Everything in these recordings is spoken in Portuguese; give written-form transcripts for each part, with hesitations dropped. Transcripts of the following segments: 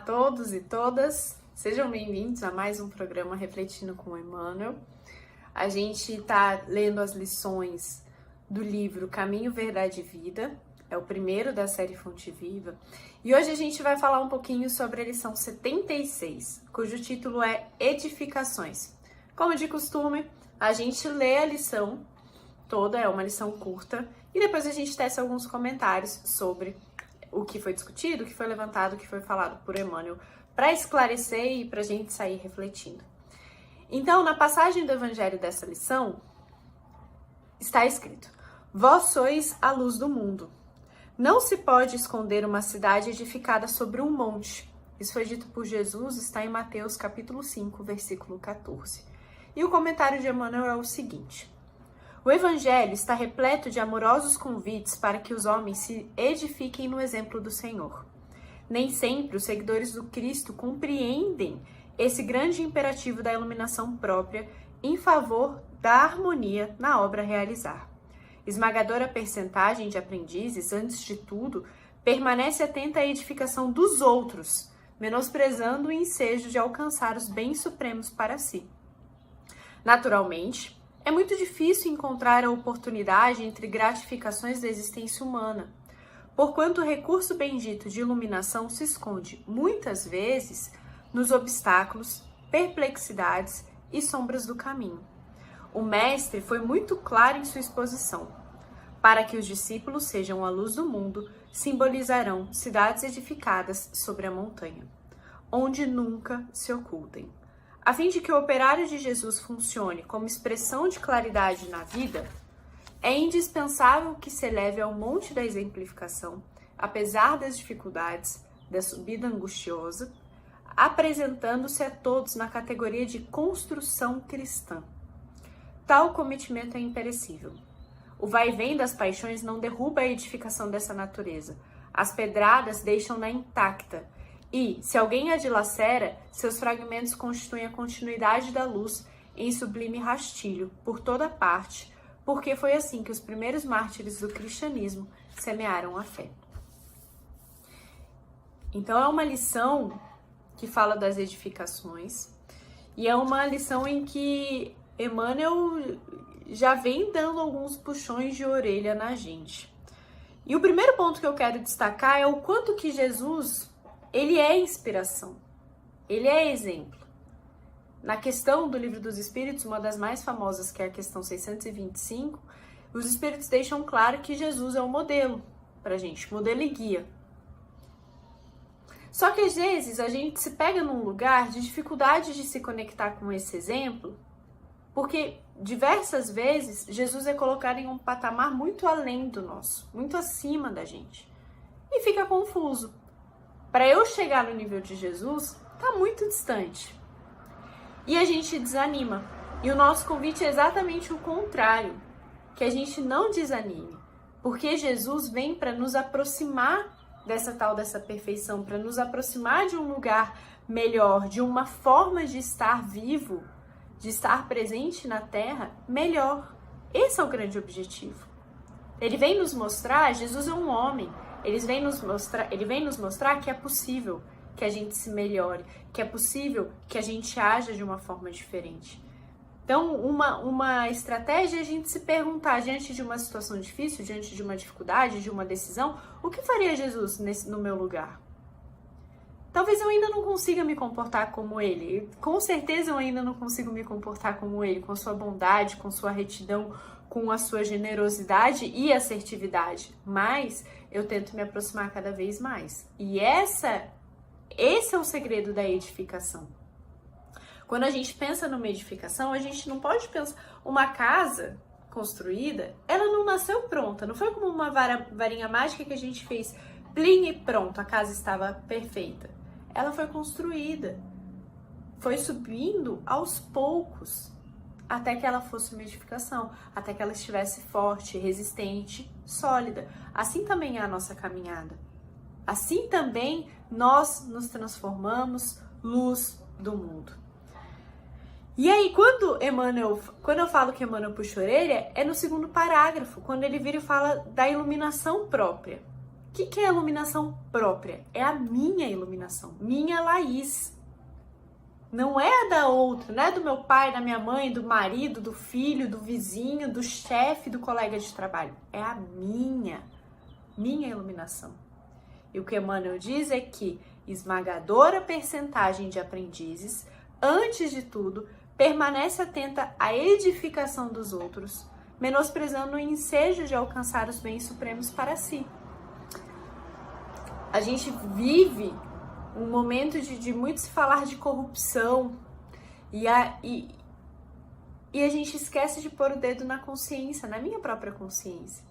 todos e todas, sejam bem-vindos a mais um programa Refletindo com Emmanuel. A gente está lendo as lições do livro Caminho, Verdade e Vida, é o primeiro da série Fonte Viva, e hoje a gente vai falar um pouquinho sobre a lição 76, cujo título é Edificações. Como de costume, a gente lê a lição toda, é uma lição curta, e depois a gente tece alguns comentários sobre o que foi discutido, o que foi levantado, o que foi falado por Emmanuel, para esclarecer e para a gente sair refletindo. Então, na passagem do evangelho dessa lição, está escrito: Vós sois a luz do mundo. Não se pode esconder uma cidade edificada sobre um monte. Isso foi dito por Jesus, está em Mateus capítulo 5, versículo 14. E o comentário de Emmanuel é o seguinte: o Evangelho está repleto de amorosos convites para que os homens se edifiquem no exemplo do Senhor. Nem sempre os seguidores do Cristo compreendem esse grande imperativo da iluminação própria em favor da harmonia na obra a realizar. Esmagadora percentagem de aprendizes, antes de tudo, permanece atenta à edificação dos outros, menosprezando o ensejo de alcançar os bens supremos para si. Naturalmente, é muito difícil encontrar a oportunidade entre gratificações da existência humana, porquanto o recurso bendito de iluminação se esconde, muitas vezes, nos obstáculos, perplexidades e sombras do caminho. O Mestre foi muito claro em sua exposição. Para que os discípulos sejam a luz do mundo, simbolizarão cidades edificadas sobre a montanha, onde nunca se ocultem. A fim de que o operário de Jesus funcione como expressão de claridade na vida, é indispensável que se eleve ao monte da exemplificação, apesar das dificuldades, da subida angustiosa, apresentando-se a todos na categoria de construção cristã. Tal cometimento é imperecível. O vai-vem das paixões não derruba a edificação dessa natureza. As pedradas deixam-na intacta, e, se alguém a dilacera, seus fragmentos constituem a continuidade da luz em sublime rastilho, por toda parte, porque foi assim que os primeiros mártires do cristianismo semearam a fé. Então é uma lição que fala das edificações, e é uma lição em que Emmanuel já vem dando alguns puxões de orelha na gente. E o primeiro ponto que eu quero destacar é o quanto que Jesus, ele é inspiração, ele é exemplo. Na questão do Livro dos Espíritos, uma das mais famosas, que é a questão 625, os Espíritos deixam claro que Jesus é o modelo pra gente, modelo e guia. Só que às vezes a gente se pega num lugar de dificuldade de se conectar com esse exemplo, porque diversas vezes Jesus é colocado em um patamar muito além do nosso, muito acima da gente. E fica confuso. Para eu chegar no nível de Jesus, tá muito distante. E a gente desanima. E o nosso convite é exatamente o contrário, que a gente não desanime, porque Jesus vem para nos aproximar dessa perfeição, para nos aproximar de um lugar melhor, de uma forma de estar vivo, de estar presente na Terra melhor. Esse é o grande objetivo. Ele vem nos mostrar, Jesus é um homem, ele vem nos mostrar que é possível que a gente se melhore, que é possível que a gente haja de uma forma diferente. Então, uma estratégia é a gente se perguntar, diante de uma situação difícil, diante de uma dificuldade, de uma decisão, o que faria Jesus no meu lugar? Talvez eu ainda não consiga me comportar como ele. Com certeza eu ainda não consigo me comportar como ele, com sua bondade, com sua retidão, com a sua generosidade e assertividade. Mas eu tento me aproximar cada vez mais. E esse é o segredo da edificação. Quando a gente pensa numa edificação, a gente não pode pensar... Uma casa construída, ela não nasceu pronta. Não foi como uma varinha mágica que a gente fez, plim, e pronto, a casa estava perfeita. Ela foi construída, foi subindo aos poucos, até que ela fosse uma edificação, até que ela estivesse forte, resistente, sólida. Assim também é a nossa caminhada. Assim também nós nos transformamos luz do mundo. E aí, quando eu falo que Emmanuel puxa a orelha, é no segundo parágrafo, quando ele vira e fala da iluminação própria. que é a iluminação própria? É a minha iluminação, minha Laís. Não é a da outra, não é do meu pai, da minha mãe, do marido, do filho, do vizinho, do chefe, do colega de trabalho. É a minha iluminação. E o que Emmanuel diz é que esmagadora percentagem de aprendizes, antes de tudo, permanece atenta à edificação dos outros, menosprezando o ensejo de alcançar os bens supremos para si. A gente vive um momento de muito se falar de corrupção e a gente esquece de pôr o dedo na consciência, na minha própria consciência.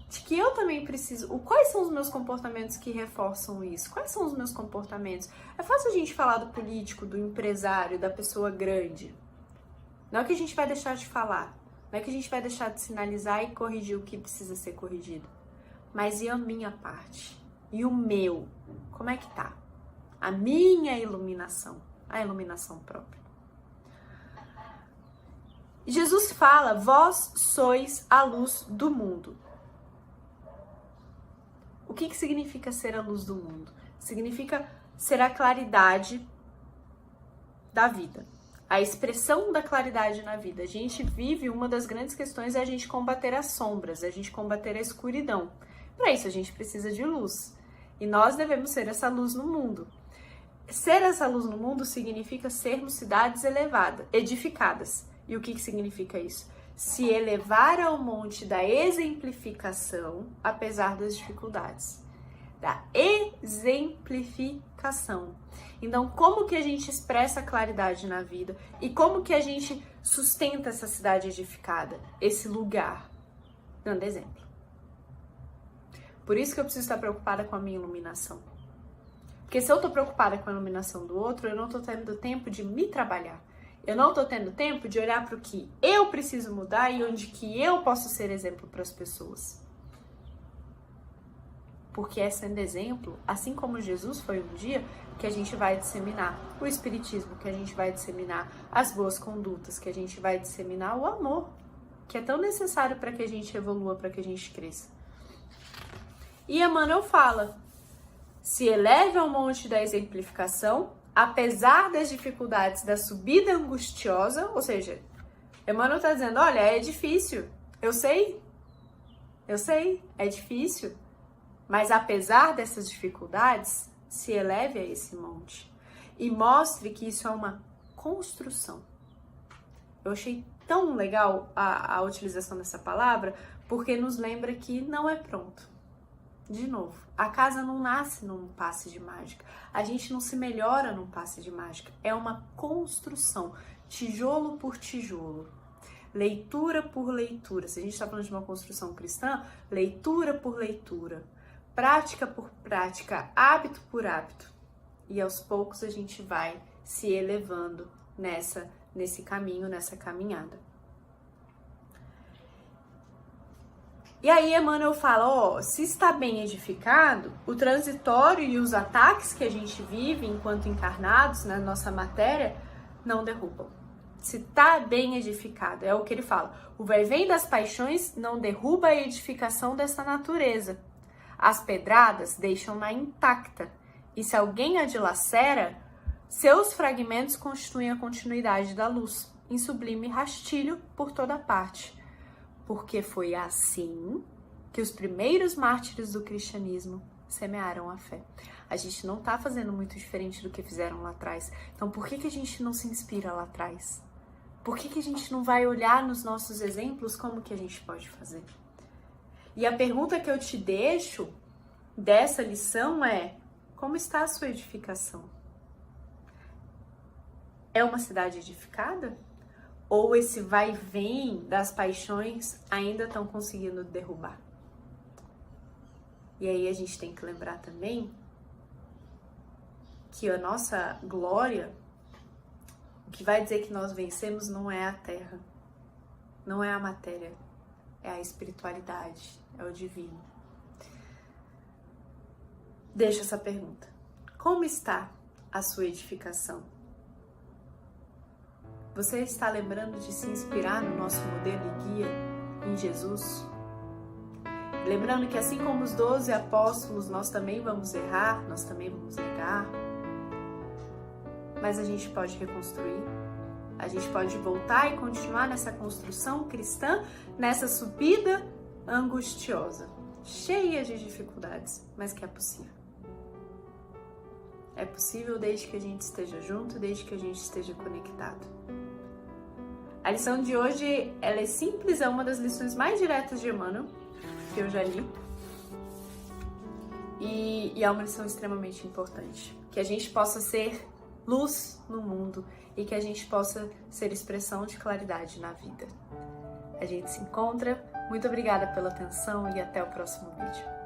De que eu também preciso... Quais são os meus comportamentos que reforçam isso? Quais são os meus comportamentos? É fácil a gente falar do político, do empresário, da pessoa grande. Não é que a gente vai deixar de falar. Não é que a gente vai deixar de sinalizar e corrigir o que precisa ser corrigido. Mas e a minha parte? E o meu? Como é que tá? A minha iluminação. A iluminação própria. Jesus fala, vós sois a luz do mundo. O que significa ser a luz do mundo? Significa ser a claridade da vida. A expressão da claridade na vida. A gente vive, uma das grandes questões é a gente combater as sombras, a gente combater a escuridão. Para isso a gente precisa de luz. E nós devemos ser essa luz no mundo. Ser essa luz no mundo significa sermos cidades elevadas, edificadas. E o que significa isso? Se elevar ao monte da exemplificação, apesar das dificuldades. Da exemplificação. Então, como que a gente expressa a claridade na vida? E como que a gente sustenta essa cidade edificada? Esse lugar. Dando exemplo. Por isso que eu preciso estar preocupada com a minha iluminação. Porque se eu estou preocupada com a iluminação do outro, eu não estou tendo tempo de me trabalhar. Eu não estou tendo tempo de olhar para o que eu preciso mudar e onde que eu posso ser exemplo para as pessoas. Porque é sendo exemplo, assim como Jesus foi um dia, que a gente vai disseminar o espiritismo, que a gente vai disseminar as boas condutas, que a gente vai disseminar o amor, que é tão necessário para que a gente evolua, para que a gente cresça. E Emmanuel fala, se eleve ao monte da exemplificação, apesar das dificuldades da subida angustiosa, ou seja, Emmanuel está dizendo, olha, é difícil, eu sei, é difícil, mas apesar dessas dificuldades, se eleve a esse monte e mostre que isso é uma construção. Eu achei tão legal a utilização dessa palavra, porque nos lembra que não é pronto. De novo, a casa não nasce num passe de mágica. A gente não se melhora num passe de mágica. É uma construção, tijolo por tijolo, leitura por leitura. Se a gente está falando de uma construção cristã, leitura por leitura, prática por prática, hábito por hábito. E aos poucos a gente vai se elevando nesse caminho, nessa caminhada. E aí Emmanuel fala, se está bem edificado, o transitório e os ataques que a gente vive enquanto encarnados na nossa matéria não derrubam. Se está bem edificado, é o que ele fala. O vai-vem das paixões não derruba a edificação dessa natureza. As pedradas deixam-na intacta. E se alguém a dilacera, seus fragmentos constituem a continuidade da luz, em sublime rastilho por toda parte. Porque foi assim que os primeiros mártires do cristianismo semearam a fé. A gente não está fazendo muito diferente do que fizeram lá atrás. Então, por que a gente não se inspira lá atrás? Por que a gente não vai olhar nos nossos exemplos como que a gente pode fazer? E a pergunta que eu te deixo dessa lição é, como está a sua edificação? É uma cidade edificada? Ou esse vai e vem das paixões ainda estão conseguindo derrubar? E aí a gente tem que lembrar também que a nossa glória, o que vai dizer que nós vencemos não é a terra, não é a matéria, é a espiritualidade, é o divino. Deixa essa pergunta. Como está a sua edificação? Você está lembrando de se inspirar no nosso modelo e guia em Jesus? Lembrando que assim como os 12 apóstolos, nós também vamos errar, nós também vamos negar, mas a gente pode reconstruir, a gente pode voltar e continuar nessa construção cristã, nessa subida angustiosa, cheia de dificuldades, mas que é possível. É possível desde que a gente esteja junto, desde que a gente esteja conectado. A lição de hoje, ela é simples, é uma das lições mais diretas de Emmanuel, que eu já li. E é uma lição extremamente importante. Que a gente possa ser luz no mundo e que a gente possa ser expressão de claridade na vida. A gente se encontra. Muito obrigada pela atenção e até o próximo vídeo.